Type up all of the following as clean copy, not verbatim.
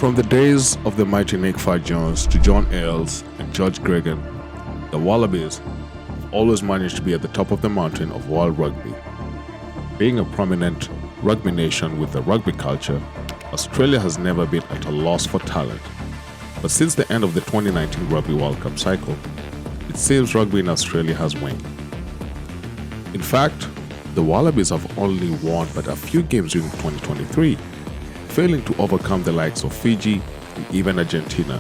From the days of the mighty Nick Jones to John Ailes and George Gregan, the Wallabies have always managed to be at the top of the mountain of world rugby. Being a prominent rugby nation with a rugby culture, Australia has never been at a loss for talent. But since the end of the 2019 Rugby World Cup cycle, it seems rugby in Australia has waned. In fact, the Wallabies have only won but a few games during 2023, failing to overcome the likes of Fiji and even Argentina,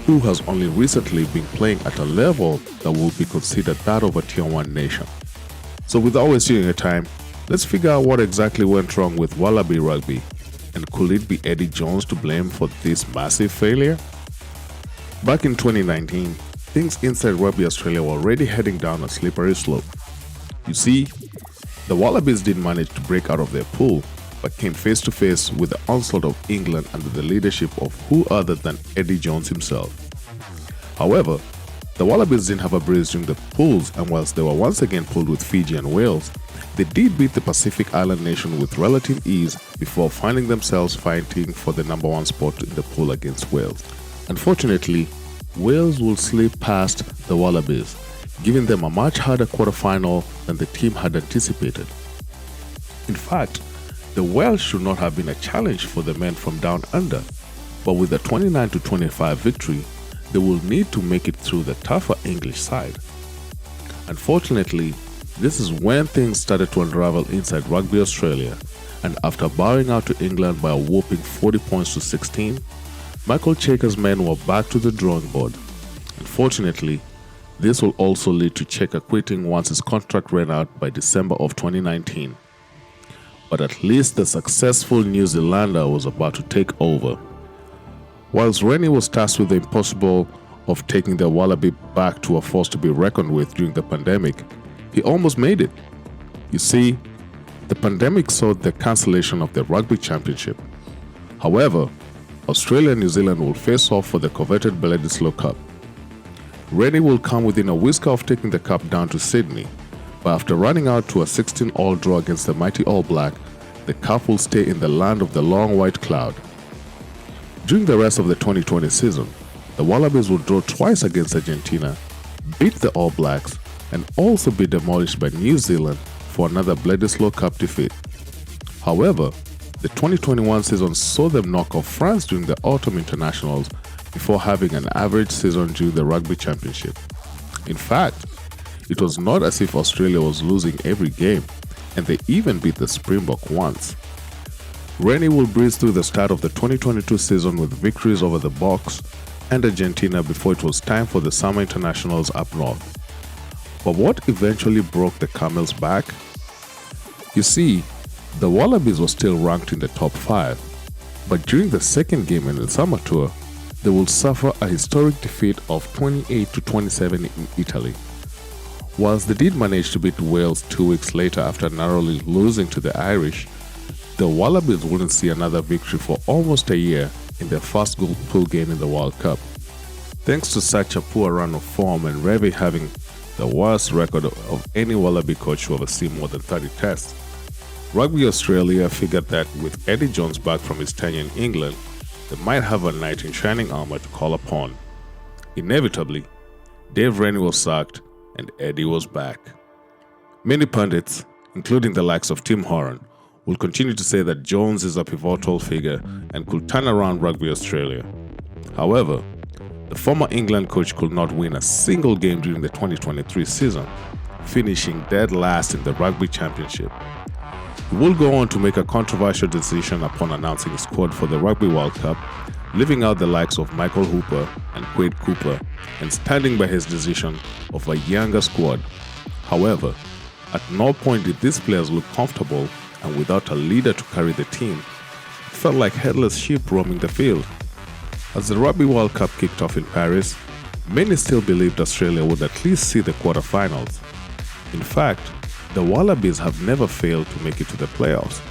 who has only recently been playing at a level that would be considered that of a Tier 1 nation. So without wasting your time, let's figure out what exactly went wrong with Wallaby rugby, and could it be Eddie Jones to blame for this massive failure? Back in 2019, things inside Rugby Australia were already heading down a slippery slope. You see, the Wallabies didn't manage to break out of their pool, but came face to face with the onslaught of England under the leadership of who other than Eddie Jones himself. However, the Wallabies didn't have a breeze during the pools, and whilst they were once again pulled with Fiji and Wales, they did beat the Pacific Island nation with relative ease before finding themselves fighting for the number 1 spot in the pool against Wales. Unfortunately, Wales will slip past the Wallabies, giving them a much harder quarterfinal than the team had anticipated. In fact, the Welsh should not have been a challenge for the men from down under, but with a 29-25 victory, they will need to make it through the tougher English side. Unfortunately, this is when things started to unravel inside Rugby Australia, and after bowing out to England by a whopping 40 points to 16, Michael Cheika's men were back to the drawing board. Unfortunately, this will also lead to Cheika quitting once his contract ran out by December of 2019. But at least the successful New Zealander was about to take over. Whilst Rennie was tasked with the impossible of taking the Wallaby back to a force to be reckoned with during the pandemic, he almost made it. You see, the pandemic saw the cancellation of the Rugby Championship. However, Australia and New Zealand will face off for the coveted Bledisloe Cup. Rennie will come within a whisker of taking the cup down to Sydney, but after running out to a 16-all draw against the mighty All Black, the cup will stay in the land of the long white cloud. During the rest of the 2020 season, the Wallabies will draw twice against Argentina, beat the All Blacks, and also be demolished by New Zealand for another Bledisloe Cup defeat. However, the 2021 season saw them knock off France during the autumn internationals before having an average season during the Rugby Championship. In fact, it was not as if Australia was losing every game, and they even beat the Springbok once. Rennie will breeze through the start of the 2022 season with victories over the Boks and Argentina before it was time for the summer internationals up north. But what eventually broke the camel's back? You see, the Wallabies were still ranked in the top 5, but during the second game in the summer tour, they will suffer a historic defeat of 28-27 in Italy. Whilst they did manage to beat Wales 2 weeks later after narrowly losing to the Irish, the Wallabies wouldn't see another victory for almost a year in their first gold pool game in the World Cup. Thanks to such a poor run of form and Revy having the worst record of any Wallaby coach who ever seen more than 30 tests, Rugby Australia figured that with Eddie Jones back from his tenure in England, they might have a knight in shining armor to call upon. Inevitably, Dave Rennie was sacked and Eddie was back. Many pundits, including the likes of Tim Horan, will continue to say that Jones is a pivotal figure and could turn around Rugby Australia. However, the former England coach could not win a single game during the 2023 season, finishing dead last in the Rugby Championship. He will go on to make a controversial decision upon announcing his squad for the Rugby World Cup, leaving out the likes of Michael Hooper and Quade Cooper and standing by his decision of a younger squad. However, at no point did these players look comfortable, and without a leader to carry the team, it felt like headless sheep roaming the field. As the Rugby World Cup kicked off in Paris, many still believed Australia would at least see the quarterfinals. In fact, the Wallabies have never failed to make it to the playoffs.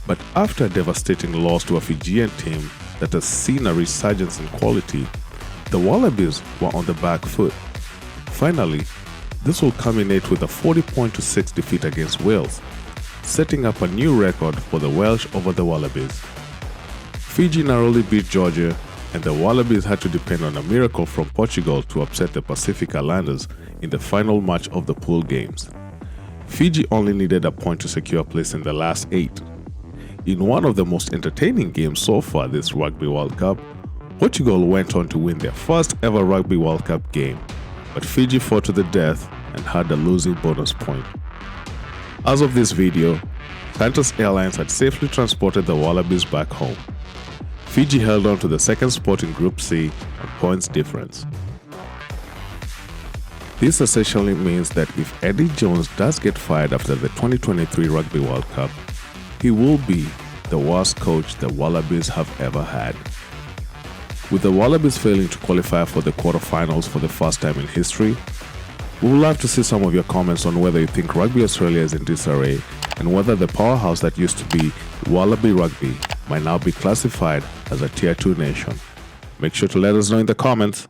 But after a devastating loss to a Fijian team that has seen a resurgence in quality, the Wallabies were on the back foot. Finally, this will culminate with a 40-6 defeat against Wales, setting up a new record for the Welsh over the Wallabies. Fiji narrowly beat Georgia, and the Wallabies had to depend on a miracle from Portugal to upset the Pacific Islanders in the final match of the pool games. Fiji only needed a point to secure a place in the last 8. In one of the most entertaining games so far this Rugby World Cup, Portugal went on to win their first ever Rugby World Cup game, but Fiji fought to the death and had a losing bonus point. As of this video, Qantas Airlines had safely transported the Wallabies back home. Fiji held on to the second spot in Group C on points difference. This essentially means that if Eddie Jones does get fired after the 2023 Rugby World Cup, he will be the worst coach the Wallabies have ever had. With the Wallabies failing to qualify for the quarterfinals for the first time in history, we would love to see some of your comments on whether you think Rugby Australia is in disarray and whether the powerhouse that used to be Wallaby Rugby might now be classified as a Tier 2 nation. Make sure to let us know in the comments.